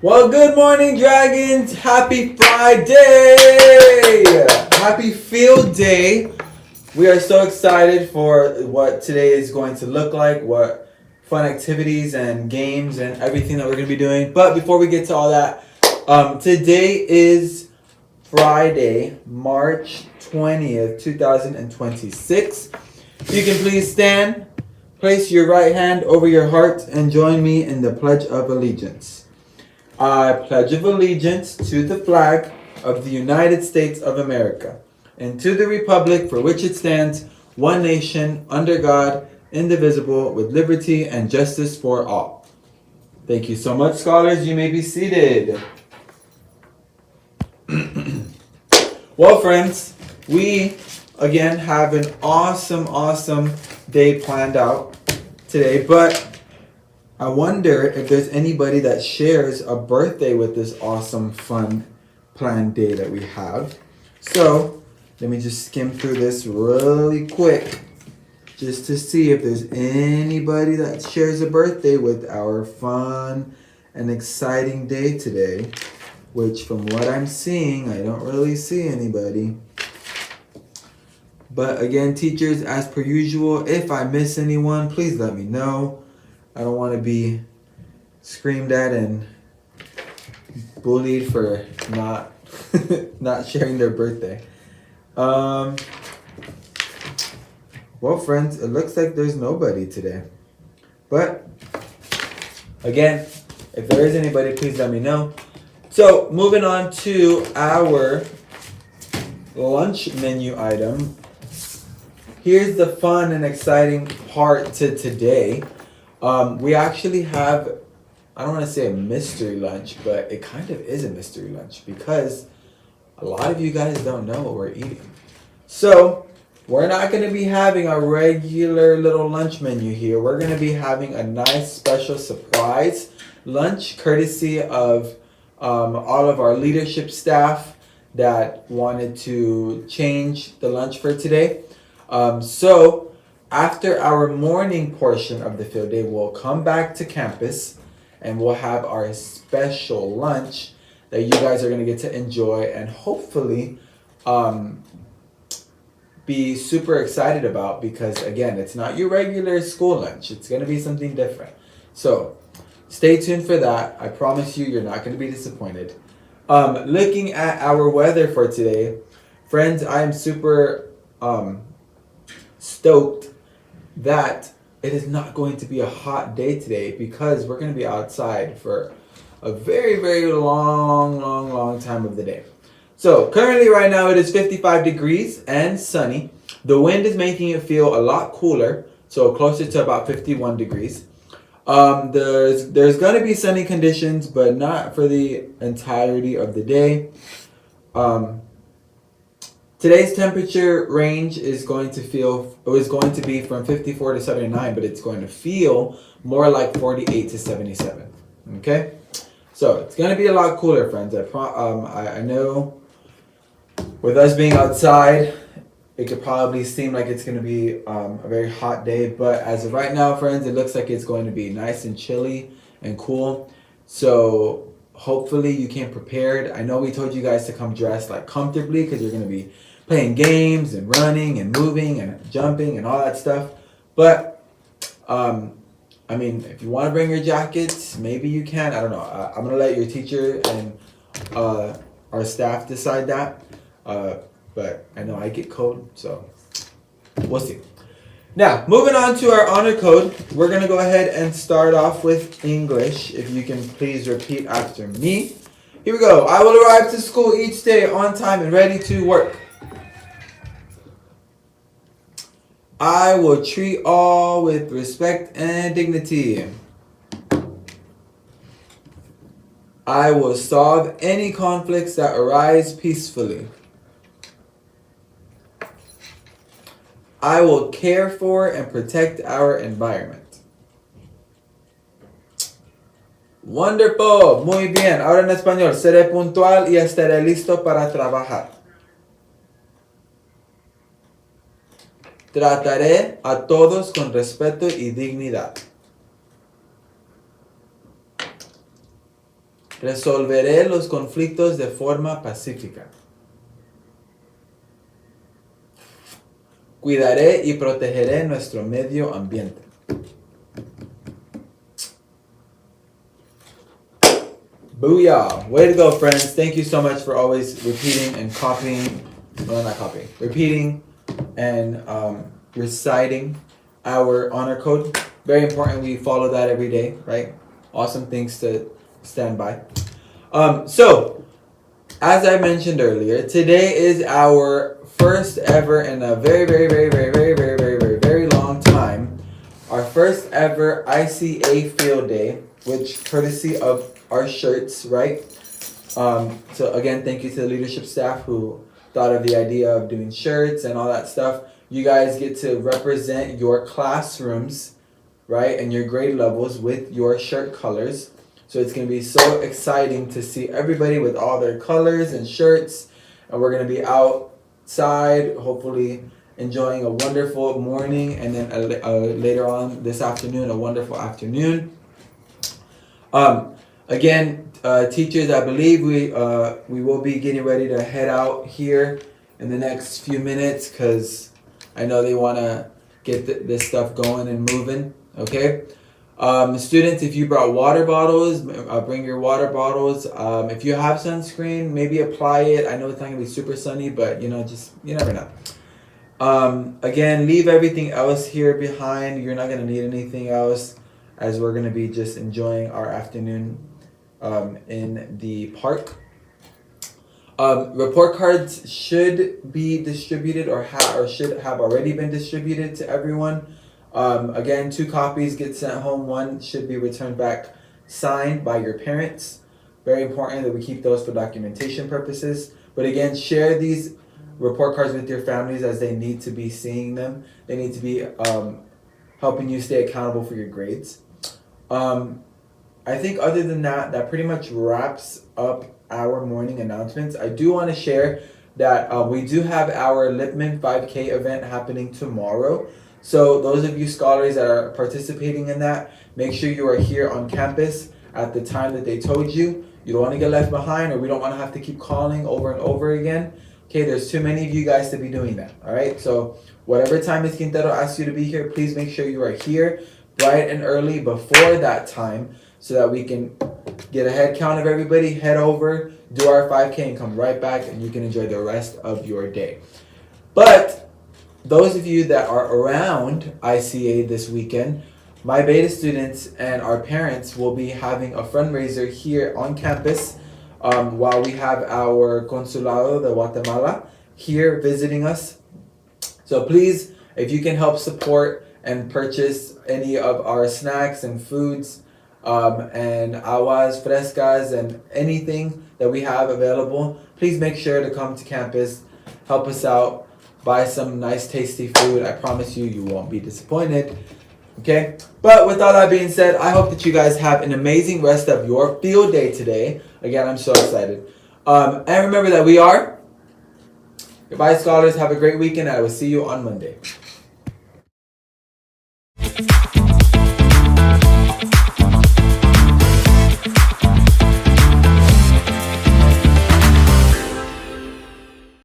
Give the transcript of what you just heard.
Well, good morning, Dragons. Happy Friday. Happy Field Day. We are so excited for what today is going to look like, what fun activities and games and everything that we're going to be doing. But before we get to all that, today is Friday, March 20th, 2026. You can please stand, place your right hand over your heart, and join me in the Pledge of Allegiance. I pledge allegiance to the flag of the United States of America and to the republic for which it stands, one nation, under God, indivisible, with liberty and justice for all. Thank you so much, scholars. You may be seated. Well, friends, we again have an awesome day planned out today, but I wonder if there's anybody that shares a birthday with this awesome, fun, planned day that we have. So, let me just skim through this really quick just to see if there's anybody that shares a birthday with our fun and exciting day today. Which, from what I'm seeing, I don't really see anybody. But again, teachers, as per usual, if I miss anyone, please let me know. I don't want to be screamed at and bullied for not not sharing their birthday. Well, friends, it looks like there's nobody today. But again, if there is anybody, please let me know. So, moving on to our lunch menu item. Here's the fun and exciting part to today. We actually have, I don't want to say a mystery lunch, but it kind of is a mystery lunch because a lot of you guys don't know what we're eating. So, we're not going to be having a regular little lunch menu here. We're going to be having a nice special surprise lunch courtesy of all of our leadership staff that wanted to change the lunch for today. So, after our morning portion of the field day, we'll come back to campus and we'll have our special lunch that you guys are going to get to enjoy and hopefully be super excited about because, again, it's not your regular school lunch. It's going to be something different. So, stay tuned for that. I promise you, you're not going to be disappointed. Looking at our weather for today, friends, I am super stoked that it is not going to be a hot day today because we're going to be outside for a very long time of the day. So currently right now it is 55 degrees and sunny. The wind is making it feel a lot cooler, so closer to about 51 degrees. There's going to be sunny conditions, but not for the entirety of the day. Today's temperature range is going to be from 54 to 79, but it's going to feel more like 48 to 77. Okay? So, it's going to be a lot cooler, friends. I know with us being outside, it could probably seem like it's going to be a very hot day, but as of right now, friends, it looks like it's going to be nice and chilly and cool. So, hopefully you came prepared. I know we told you guys to come dressed like comfortably because you're going to be playing games and running and moving and jumping and all that stuff. But, I mean, if you want to bring your jackets, maybe you can. I don't know. I'm going to let your teacher and our staff decide that. But I know I get cold, so we'll see. Now, moving on to our honor code, we're going to go ahead and start off with English. If you can please repeat after me. Here we go. I will arrive to school each day on time and ready to work. I will treat all with respect and dignity. I will solve any conflicts that arise peacefully. I will care for and protect our environment. Wonderful. Muy bien. Ahora en español. Seré puntual y estaré listo para trabajar. Trataré a todos con respeto y dignidad. Resolveré los conflictos de forma pacífica. Cuidaré y protegeré nuestro medio ambiente. Booyah! Way to go, friends. Thank you so much for always repeating and copying. Well, not copying. Repeating and reciting our honor code. Very important we follow that every day, right? Awesome things to stand by. So, as I mentioned earlier, today is our first ever in a very long time, our first ever ICA field day, which courtesy of our shirts, right? So again, thank you to the leadership staff who thought of the idea of doing shirts and all that stuff. You guys get to represent your classrooms, right, and your grade levels with your shirt colors. So it's going to be so exciting to see everybody with all their colors and shirts. And we're going to be outside, hopefully enjoying a wonderful morning, and then later on this afternoon, a wonderful afternoon. Again, teachers, I believe we will be getting ready to head out here in the next few minutes because I know they want to get this stuff going and moving. Okay. Students, if you brought water bottles, bring your water bottles. If you have sunscreen, maybe apply it. I know it's not gonna be super sunny, but you never know. Again, leave everything else here behind. You're not gonna need anything else, as we're gonna be just enjoying our afternoon in the park. Report cards should be distributed or should have already been distributed to everyone. Again, 2 copies get sent home. 1 should be returned back signed by your parents. Very important that we keep those for documentation purposes. But again, share these report cards with your families as they need to be seeing them. They need to be helping you stay accountable for your grades. I think other than that, that pretty much wraps up our morning announcements. I do want to share that we do have our Lipman 5K event happening tomorrow. So those of you scholars that are participating in that, make sure you are here on campus at the time that they told you. You don't want to get left behind, or we don't want to have to keep calling over and over again. Okay, there's too many of you guys to be doing that. All right, so whatever time Ms. Quintero asks you to be here, please make sure you are here bright and early before that time so that we can get a head count of everybody, head over, do our 5K, and come right back, and you can enjoy the rest of your day. But those of you that are around ICA this weekend, my beta students and our parents will be having a fundraiser here on campus while we have our Consulado de Guatemala here visiting us. So please, if you can help support and purchase any of our snacks and foods and aguas frescas and anything that we have available, please make sure to come to campus, help us out. Buy some nice tasty food. I promise you, you won't be disappointed. Okay? But with all that being said, I hope that you guys have an amazing rest of your field day today. Again, I'm so excited. And remember that we are. Goodbye, scholars. Have a great weekend. I will see you on Monday.